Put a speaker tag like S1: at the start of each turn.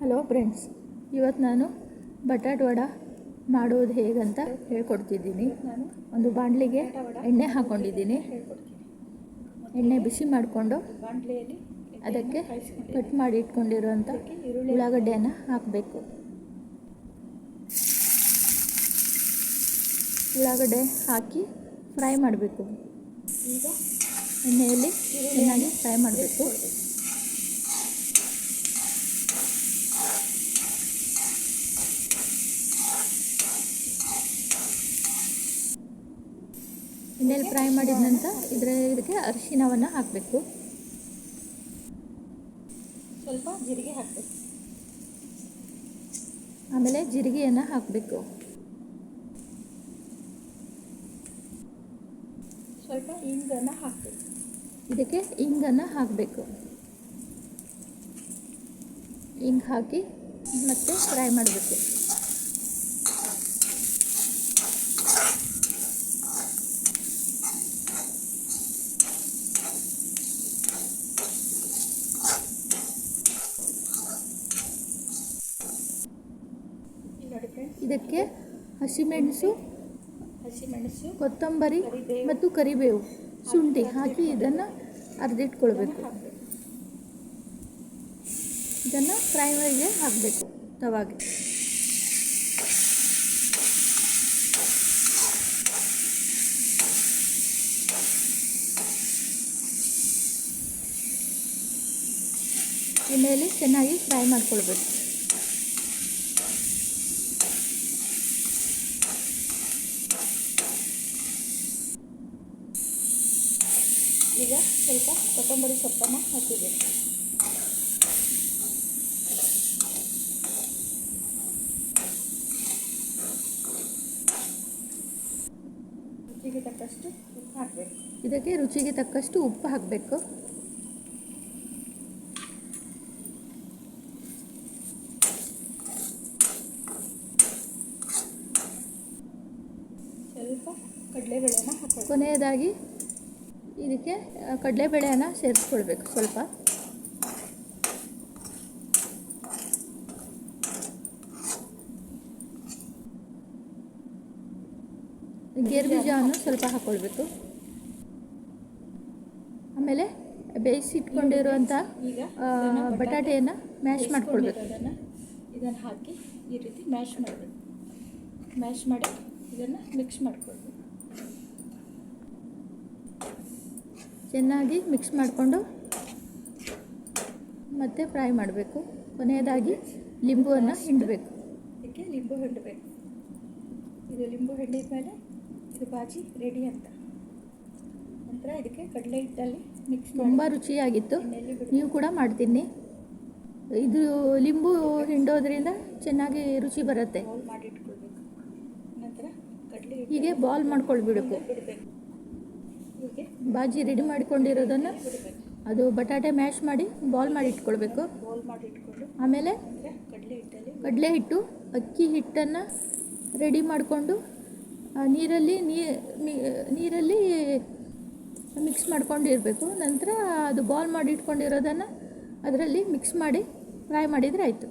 S1: Hello friends, ಇವತ್ತು ನಾನು ಬಟಾಟ್ ವಡೆ ಮಾಡೋದು ಹೇಗಂತ ಹೇಳ್ಕೊಡ್ತಿದ್ದೀನಿ. ಒಂದು ಬಾಣಲಿಗೆ ಎಣ್ಣೆ ಹಾಕ್ಕೊಂಡಿದ್ದೀನಿ. ಎಣ್ಣೆ ಬಿಸಿ ಮಾಡಿಕೊಂಡು ಅದಕ್ಕೆ ಕಟ್ ಮಾಡಿ ಇಟ್ಕೊಂಡಿರೋಂಥ ಉಳ್ಳಾಗಡ್ಡೆಯನ್ನು ಹಾಕಬೇಕು. ಉಳ್ಳಾಗಡ್ಡೆ ಹಾಕಿ ಫ್ರೈ ಮಾಡಬೇಕು. ಈಗ ಎಣ್ಣೆಯಲ್ಲಿ ಚೆನ್ನಾಗಿ ಫ್ರೈ ಮಾಡಬೇಕು. ಎಣ್ಣೆಯಲ್ಲಿ ಫ್ರೈ ಮಾಡಿದ ನಂತರ ಇದಕ್ಕೆ ಅರಿಶಿನವನ್ನು ಹಾಕಬೇಕು.
S2: ಸ್ವಲ್ಪ ಜೀರಿಗೆ ಹಾಕಬೇಕು.
S1: ಆಮೇಲೆ ಜೀರಿಗೆಯನ್ನು ಹಾಕಬೇಕು.
S2: ಸ್ವಲ್ಪ ಇಂಗನ್ನು ಹಾಕಬೇಕು.
S1: ಇದಕ್ಕೆ ಇಂಗನ್ನು ಹಾಕಬೇಕು. ಇಂಗು ಹಾಕಿ ಮತ್ತೆ ಫ್ರೈ ಮಾಡಬೇಕು. ಇದಕ್ಕೆ ಹಸಿಮೆಣಸು, ಕೊತ್ತಂಬರಿ ಮತ್ತು ಕರಿಬೇವು, ಶುಂಠಿ ಹಾಕಿ ಇದನ್ನು ಅರ್ದಿಟ್ಕೊಳ್ಬೇಕು. ಇದನ್ನು ಫ್ರೈಗೆ ಹಾಕಬೇಕು ತವಾಗೆ. ಎಣ್ಣೆಯಲ್ಲಿ ಚೆನ್ನಾಗಿ ಫ್ರೈ ಮಾಡ್ಕೊಳ್ಬೇಕು.
S2: ಈಗ ಸ್ವಲ್ಪ ಕೊತ್ತಂಬರಿ ಸೊಪ್ಪನ್ನು ಹಾಕಿಬೇಕು. ರುಚಿಗೆ ತಕ್ಕಷ್ಟು ಉಪ್ಪು ಹಾಕಬೇಕು.
S1: ಇದಕ್ಕೆ ರುಚಿಗೆ ತಕ್ಕಷ್ಟು ಉಪ್ಪು ಹಾಕಬೇಕು.
S2: ಸ್ವಲ್ಪ ಕಡಲೆಬೇಳೆನ ಹಾಕಬೇಕು.
S1: ಕೊನೆಯದಾಗಿ ಇದಕ್ಕೆ ಕಡಲೆಬೇಳೆಯನ್ನು ಸೇರಿಸ್ಕೊಳ್ಬೇಕು. ಸ್ವಲ್ಪ ಗೇರು ಬೀಜವನ್ನು ಸ್ವಲ್ಪ ಹಾಕ್ಕೊಳ್ಬೇಕು. ಆಮೇಲೆ ಬೇಯಿಸಿಟ್ಕೊಂಡಿರುವಂಥ ಬಟಾಟೆಯನ್ನು ಮ್ಯಾಶ್ ಮಾಡ್ಕೊಳ್ಬೇಕು.
S2: ಇದನ್ನು ಹಾಕಿ ಈ ರೀತಿ ಮ್ಯಾಶ್ ಮಾಡಬೇಕು. ಮ್ಯಾಶ್ ಮಾಡಿ ಇದನ್ನು ಮಿಕ್ಸ್ ಮಾಡ್ಕೊಳ್ಬೇಕು.
S1: ಚೆನ್ನಾಗಿ ಮಿಕ್ಸ್ ಮಾಡಿಕೊಂಡು ಮತ್ತೆ ಫ್ರೈ ಮಾಡಬೇಕು. ಕೊನೆಯದಾಗಿ ಲಿಂಬುವನ್ನು ಹಿಂಡಬೇಕು.
S2: ಇದಕ್ಕೆ ಲಿಂಬು ಹಿಂಡಬೇಕು. ಇದು ಲಿಂಬು ಹಿಂಡಿದ ಮೇಲೆ ಇದು ಬಾಜಿ ರೆಡಿ ಅಂತ. ನಂತರ ಇದಕ್ಕೆ ಕಡಲೆ ಹಿಟ್ಟಲ್ಲಿ ಮಿಕ್ಸ್.
S1: ತುಂಬ ರುಚಿಯಾಗಿತ್ತು, ನೀವು ಕೂಡ ಮಾಡ್ತೀನಿ. ಇದು ಲಿಂಬು ಹಿಂಡೋದ್ರಿಂದ ಚೆನ್ನಾಗಿ ರುಚಿ ಬರುತ್ತೆ.
S2: ಬಾಲ್ ಮಾಡಿ ಇಟ್ಕೊಳ್ಬೇಕು. ನಂತರ ಕಡಲೆ
S1: ಹೀಗೆ ಬಾಲ್ ಮಾಡ್ಕೊಳ್ಬಿಡಬೇಕು. ಬಾಜಿ ರೆಡಿ ಮಾಡಿಕೊಂಡಿರೋದನ್ನು ಅದು ಬಟಾಟೆ ಮ್ಯಾಶ್ ಮಾಡಿ ಬಾಲ್ ಮಾಡಿ ಇಟ್ಕೊಳ್ಬೇಕು. ಆಮೇಲೆ ಕಡಲೆ ಹಿಟ್ಟು, ಅಕ್ಕಿ ಹಿಟ್ಟನ್ನು ರೆಡಿ ಮಾಡಿಕೊಂಡು ನೀರಲ್ಲಿ ಮಿಕ್ಸ್ ಮಾಡ್ಕೊಂಡಿರಬೇಕು. ನಂತರ ಅದು ಬಾಲ್ ಮಾಡಿ ಇಟ್ಕೊಂಡಿರೋದನ್ನು ಅದರಲ್ಲಿ ಮಿಕ್ಸ್ ಮಾಡಿ ಫ್ರೈ ಮಾಡಿದರೆ ಆಯಿತು.